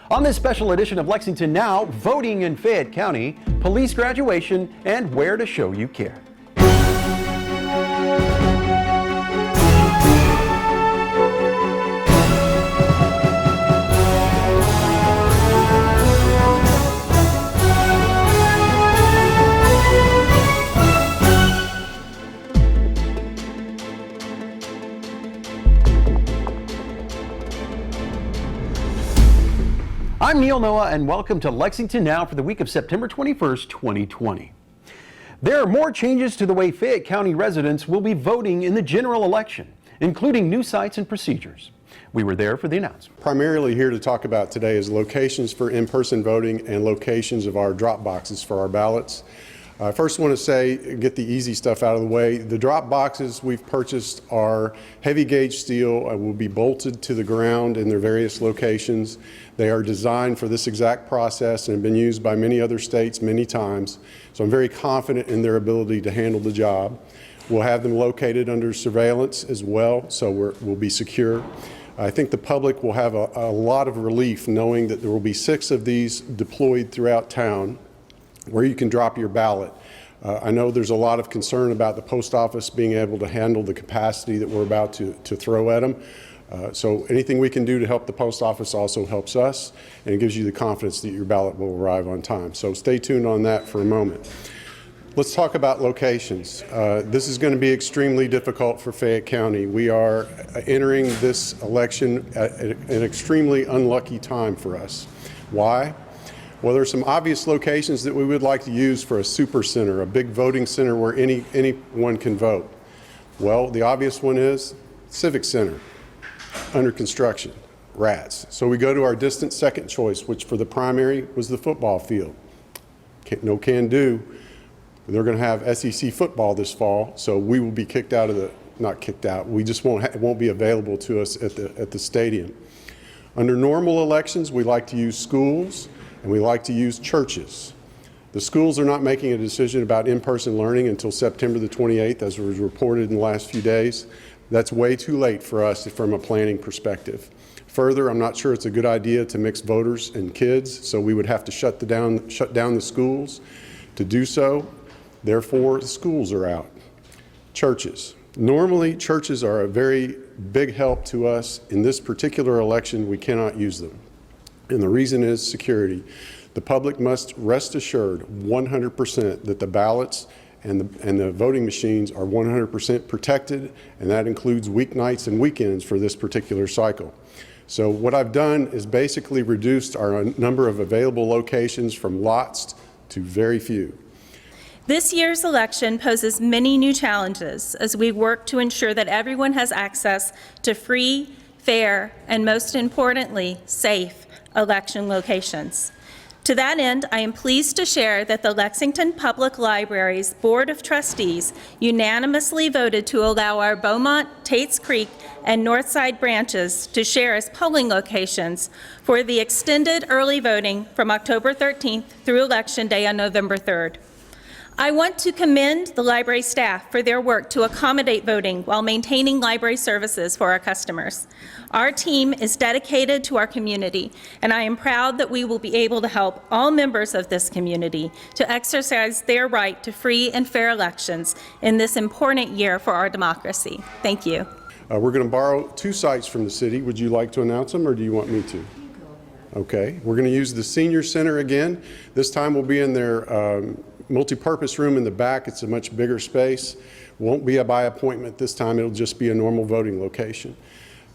On this special edition of Lexington Now, voting in Fayette County, police graduation, and where to show you care. I'm Neil Noah, and welcome to Lexington Now for the week of September 21st, 2020. There are more changes to the way Fayette County residents will be voting in the general election, including new sites and procedures. We were there for the announcement. Primarily here to talk about today is locations for in-person voting and locations of our drop boxes for our ballots. I first want to say, get the easy stuff out of the way. The drop boxes we've purchased are heavy gauge steel, will be bolted to the ground in their various locations. They are designed for this exact process and have been used by many other states many times. So I'm very confident in their ability to handle the job. We'll have them located under surveillance as well, so we'll be secure. I think the public will have a lot of relief knowing that there will be 6 of these deployed throughout town where you can drop your ballot. I know there's a lot of concern about the post office being able to handle the capacity that we're about to throw at them. So anything we can do to help the post office also helps us, and it gives you the confidence that your ballot will arrive on time. So stay tuned on that for a moment. Let's talk about locations. This is going to be extremely difficult for Fayette County. We are entering this election at an extremely unlucky time for us. Why? Well, there are some obvious locations that we would like to use for a super center, a big voting center where anyone can vote. Well, the obvious one is Civic Center, under construction, rats. So we go to our distant second choice, which for the primary was the football field. No can do. They're going to have SEC football this fall, so we will be kicked out of not kicked out, we just it won't be available to us at the stadium. Under normal elections, we like to use schools, and we like to use churches. The schools are not making a decision about in-person learning until September the 28th, as was reported in the last few days. That's way too late for us from a planning perspective. Further, I'm not sure it's a good idea to mix voters and kids, so we would have to shut down the schools. To do so, therefore, the schools are out. Churches. Normally, churches are a very big help to us. In this particular election, we cannot use them. And the reason is security. The public must rest assured 100% that the ballots and the voting machines are 100% protected, and that includes weeknights and weekends for this particular cycle. So what I've done is basically reduced our number of available locations from lots to very few. This year's election poses many new challenges as we work to ensure that everyone has access to free, fair, and most importantly, safe election locations. To that end, I am pleased to share that the Lexington Public Library's Board of Trustees unanimously voted to allow our Beaumont, Tates Creek, and Northside branches to share as polling locations for the extended early voting from October 13th through Election Day on November 3rd. I want to commend the library staff for their work to accommodate voting while maintaining library services for our customers. Our team is dedicated to our community, and I am proud that we will be able to help all members of this community to exercise their right to free and fair elections in this important year for our democracy. Thank you. We're going to borrow 2 sites from the city. Would you like to announce them, or do you want me to? Okay. We're going to use the Senior Center again. This time we'll be in their multi-purpose room in the back. It's a much bigger space. Won't be a by appointment this time. It'll just be a normal voting location.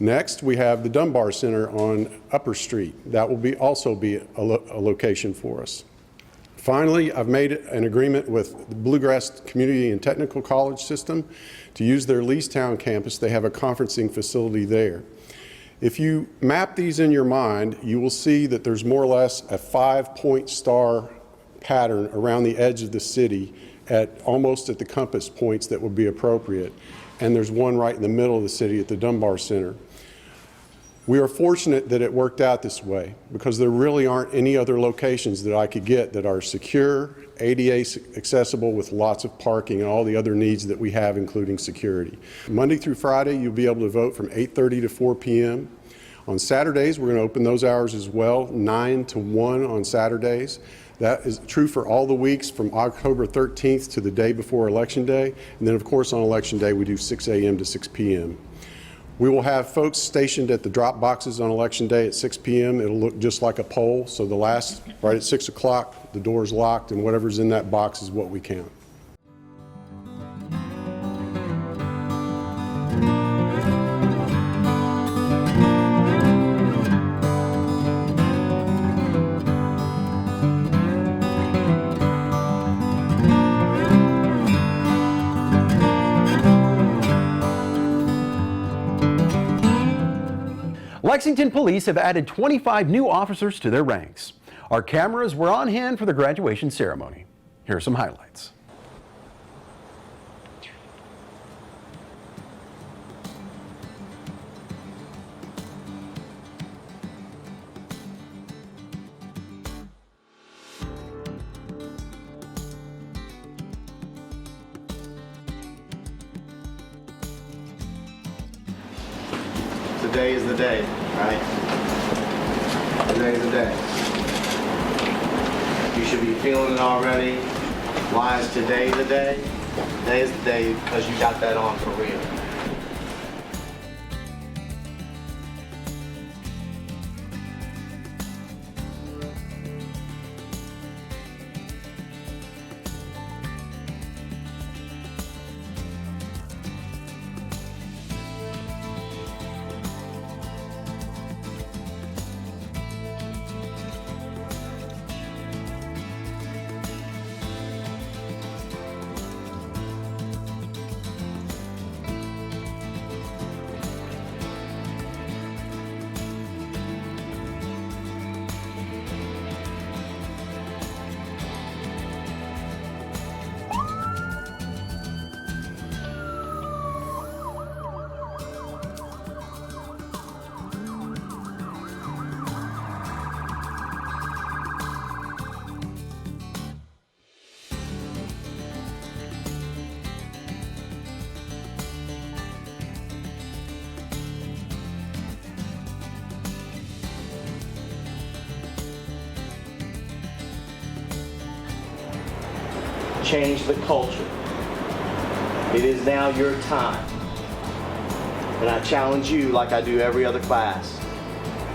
Next, we have the Dunbar Center on Upper Street. That will also be a location for us. Finally, I've made an agreement with the Bluegrass Community and Technical College system to use their Leestown campus. They have a conferencing facility there. If you map these in your mind, you will see that there's more or less a 5-point star pattern around the edge of the city almost at the compass points that would be appropriate. And there's one right in the middle of the city at the Dunbar Center. We are fortunate that it worked out this way because there really aren't any other locations that I could get that are secure, ADA accessible with lots of parking and all the other needs that we have, including security. Monday through Friday, you'll be able to vote from 8:30 to 4 p.m. On Saturdays, we're going to open those hours as well, 9 to 1 on Saturdays. That is true for all the weeks from October 13th to the day before Election Day. And then, of course, on Election Day, we do 6 a.m. to 6 p.m. We will have folks stationed at the drop boxes on Election Day at 6 p.m. It'll look just like a poll. So the last, right at 6 o'clock, the door's locked, and whatever's in that box is what we count. Lexington police have added 25 new officers to their ranks. Our cameras were on hand for the graduation ceremony. Here are some highlights. Today is the day, right? Today is the day. You should be feeling it already. Why is today the day? Today is the day because you got that on for real. Change the culture. It is now your time. And I challenge you, like I do every other class,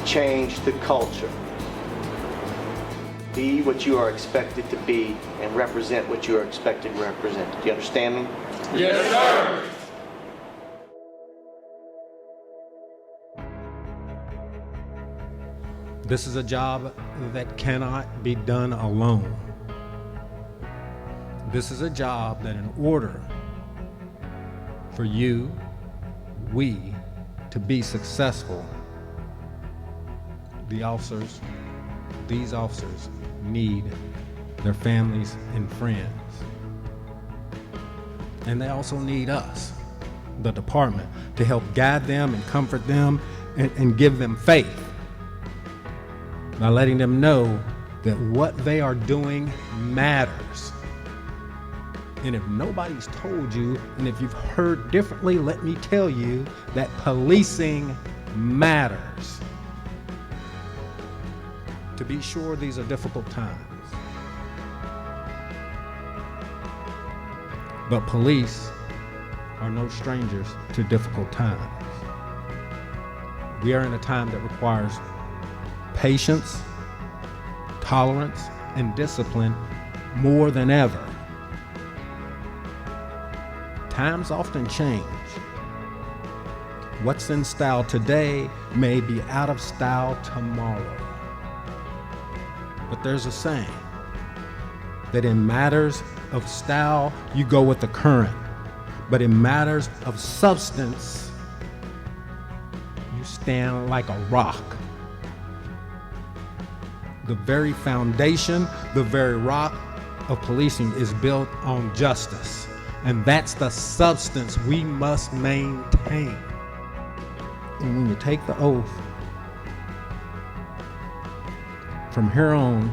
change the culture. Be what you are expected to be and represent what you are expected to represent. Do you understand me? Yes, sir. This is a job that cannot be done alone. This is a job that in order for you, we, to be successful, these officers need their families and friends. And they also need us, the department, to help guide them and comfort them and give them faith by letting them know that what they are doing matters. And if nobody's told you, and if you've heard differently, let me tell you that policing matters. To be sure, these are difficult times. But police are no strangers to difficult times. We are in a time that requires patience, tolerance, and discipline more than ever. Times often change. What's in style today may be out of style tomorrow. But there's a saying that in matters of style, you go with the current. But in matters of substance, you stand like a rock. The very foundation, the very rock of policing is built on justice. And that's the substance we must maintain. And when you take the oath, from here on,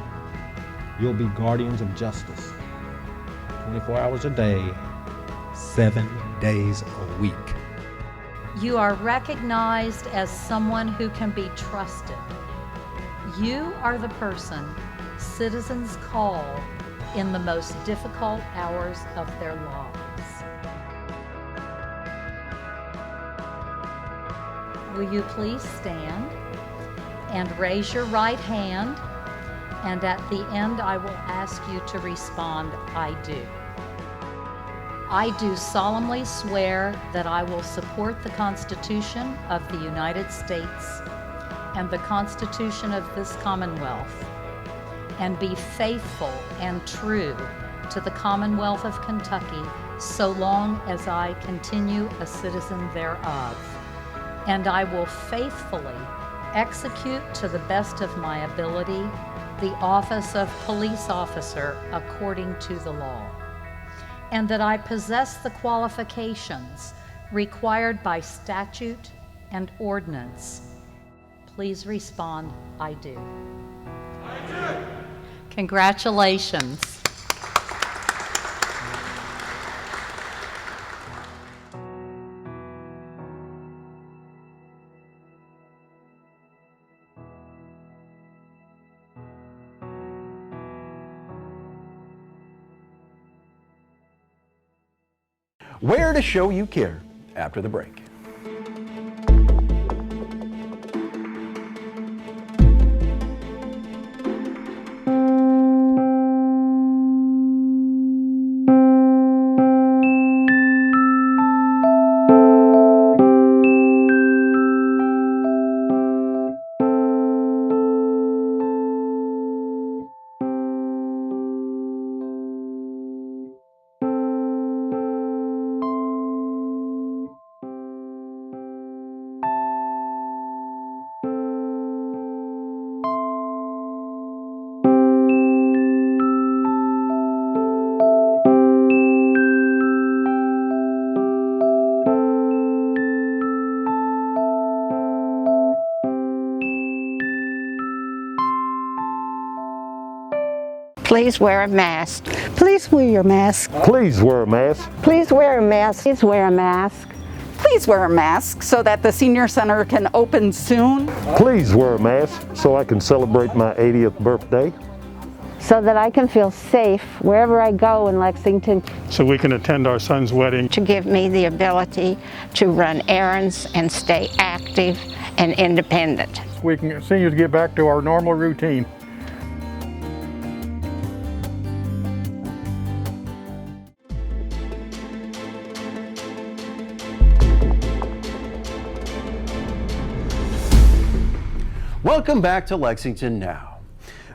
you'll be guardians of justice. 24 hours a day, 7 days a week. You are recognized as someone who can be trusted. You are the person citizens call in the most difficult hours of their lives. Will you please stand and raise your right hand, and at the end I will ask you to respond, I do. I do solemnly swear that I will support the Constitution of the United States and the Constitution of this Commonwealth, and be faithful and true to the Commonwealth of Kentucky so long as I continue a citizen thereof. And I will faithfully execute to the best of my ability the office of police officer according to the law. And that I possess the qualifications required by statute and ordinance. Please respond, I do. I do. Congratulations. Where to show you care after the break. Please wear a mask. Please wear your mask. Please wear a mask. Please wear a mask. Please wear a mask. Please wear a mask so that the senior center can open soon. Please wear a mask so I can celebrate my 80th birthday. So that I can feel safe wherever I go in Lexington. So we can attend our son's wedding. To give me the ability to run errands and stay active and independent. We can continue to get back to our normal routine. Welcome back to Lexington Now.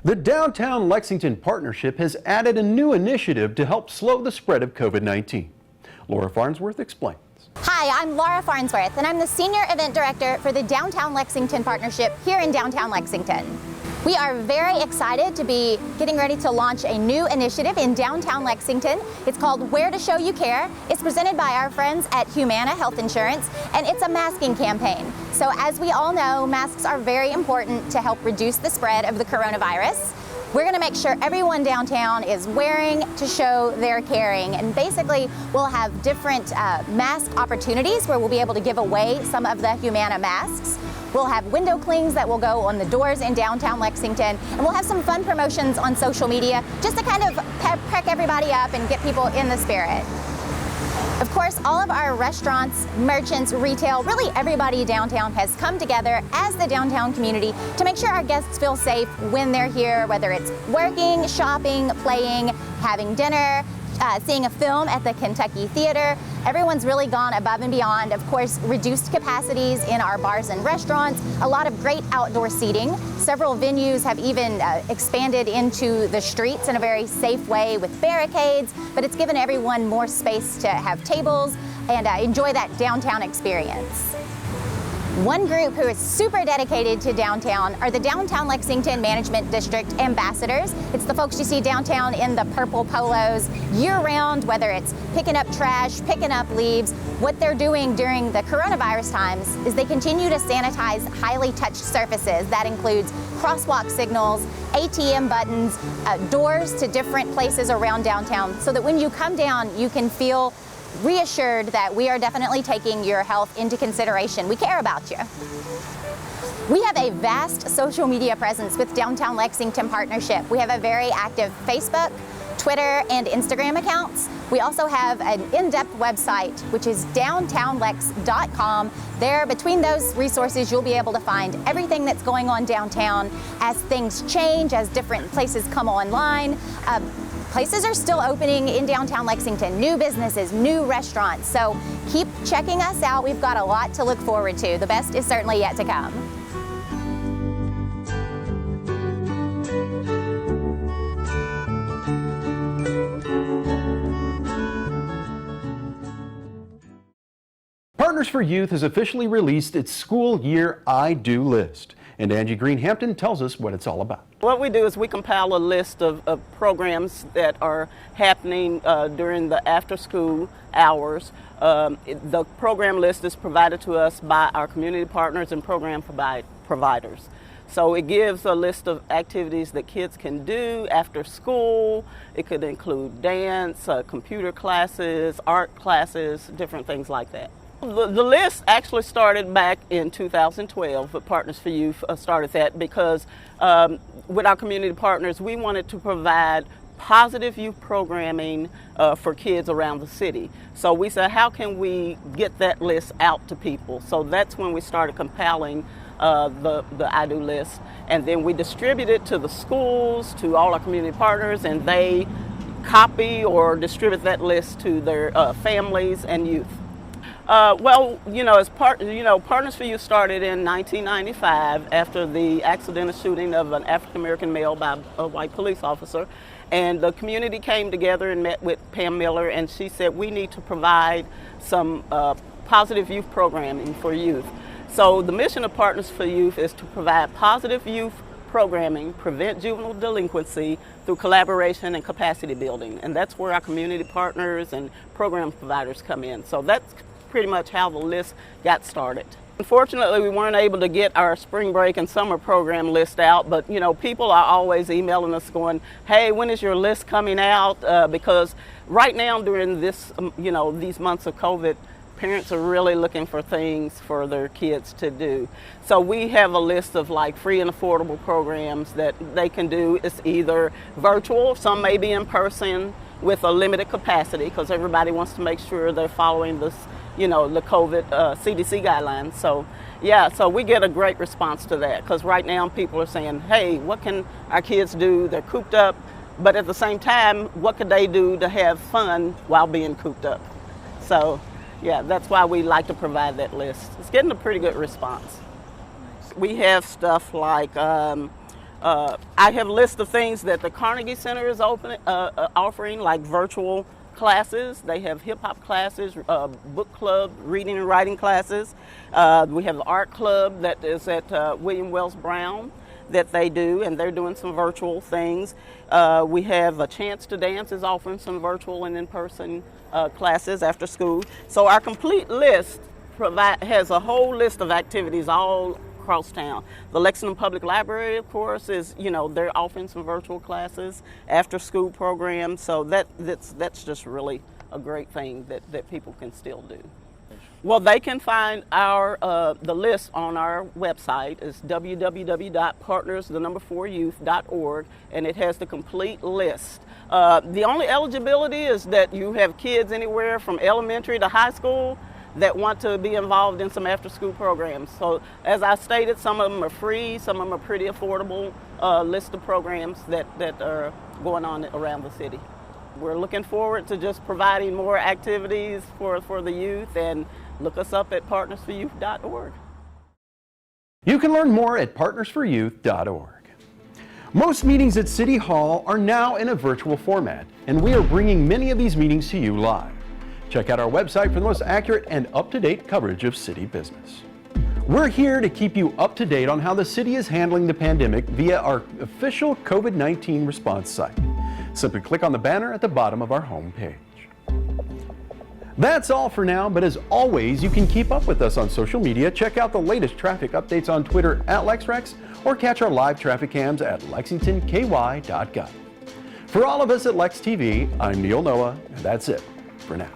The Downtown Lexington Partnership has added a new initiative to help slow the spread of COVID-19. Laura Farnsworth explains. Hi, I'm Laura Farnsworth, and I'm the Senior Event Director for the Downtown Lexington Partnership here in downtown Lexington. We are very excited to be getting ready to launch a new initiative in downtown Lexington. It's called Where to Show You Care. It's presented by our friends at Humana Health Insurance, and it's a masking campaign. So as we all know, masks are very important to help reduce the spread of the coronavirus. We're going to make sure everyone downtown is wearing to show they're caring, and basically we'll have different mask opportunities where we'll be able to give away some of the Humana masks. We'll have window clings that will go on the doors in downtown Lexington, and we'll have some fun promotions on social media just to kind of perk everybody up and get people in the spirit. Of course, all of our restaurants, merchants, retail, really everybody downtown has come together as the downtown community to make sure our guests feel safe when they're here, whether it's working, shopping, playing, having dinner, seeing a film at the Kentucky Theater. Everyone's really gone above and beyond. Of course, reduced capacities in our bars and restaurants, a lot of great outdoor seating. Several venues have even expanded into the streets in a very safe way with barricades, but it's given everyone more space to have tables and enjoy that downtown experience. One group who is super dedicated to downtown are the Downtown Lexington Management District Ambassadors. It's the folks you see downtown in the purple polos year-round, whether it's picking up trash, picking up leaves. What they're doing during the coronavirus times is they continue to sanitize highly touched surfaces. That includes crosswalk signals, ATM buttons, doors to different places around downtown, so that when you come down, you can feel reassured that we are definitely taking your health into consideration. We care about you. We have a vast social media presence with Downtown Lexington Partnership. We have a very active Facebook, Twitter, and Instagram accounts. We also have an in-depth website, which is downtownlex.com. There, between those resources, you'll be able to find everything that's going on downtown as things change, as different places come online. Places are still opening in downtown Lexington, new businesses, new restaurants. So keep checking us out. We've got a lot to look forward to. The best is certainly yet to come. Partners for Youth has officially released its school year I Do list. And Angie Green-Hampton tells us what it's all about. What we do is we compile a list of programs that are happening during the after-school hours. The program list is provided to us by our community partners and program providers. So it gives a list of activities that kids can do after school. It could include dance, computer classes, art classes, different things like that. The list actually started back in 2012, but Partners for Youth started that because with our community partners, we wanted to provide positive youth programming for kids around the city. So we said, how can we get that list out to people? So that's when we started compiling the I Do list, and then we distribute it to the schools, to all our community partners, and they copy or distribute that list to their families and youth. Well, Partners for Youth started in 1995 after the accidental shooting of an African-American male by a white police officer. And the community came together and met with Pam Miller, and she said, we need to provide some positive youth programming for youth. So the mission of Partners for Youth is to provide positive youth programming, prevent juvenile delinquency through collaboration and capacity building. And that's where our community partners and program providers come in. So that's pretty much how the list got started. Unfortunately, we weren't able to get our spring break and summer program list out, but people are always emailing us going, hey, when is your list coming out? Because right now during this, these months of COVID, parents are really looking for things for their kids to do. So we have a list of like free and affordable programs that they can do. It's either virtual, some may be in person with a limited capacity because everybody wants to make sure they're following this, the COVID CDC guidelines. So so we get a great response to that because right now people are saying, hey, what can our kids do? They're cooped up, but at the same time, what could they do to have fun while being cooped up? So that's why we like to provide that list. It's getting a pretty good response. We have stuff like, I have a list of things that the Carnegie Center is offering, like virtual classes. They have hip-hop classes, book club, reading and writing classes. We have the art club that is at William Wells Brown that they do, and they're doing some virtual things. We have A Chance to Dance is offering some virtual and in-person classes after school. So our complete list has a whole list of activities all across town. The Lexington Public Library, of course, is, they're offering some virtual classes, after school programs. So that's just really a great thing that people can still do. Well, they can find the list on our website. It's www.partners4youth.org, and it has the complete list. The only eligibility is that you have kids anywhere from elementary to high school that want to be involved in some after-school programs. So, as I stated, some of them are free, some of them are pretty affordable list of programs that are going on around the city. We're looking forward to just providing more activities for the youth, and look us up at partnersforyouth.org. You can learn more at partnersforyouth.org. Most meetings at City Hall are now in a virtual format, and we are bringing many of these meetings to you live. Check out our website for the most accurate and up-to-date coverage of city business. We're here to keep you up to date on how the city is handling the pandemic via our official COVID-19 response site. Simply click on the banner at the bottom of our homepage. That's all for now, but as always, you can keep up with us on social media, check out the latest traffic updates on Twitter at LexRex, or catch our live traffic cams at lexingtonky.gov. For all of us at Lex TV, I'm Neil Noah, and that's it for now.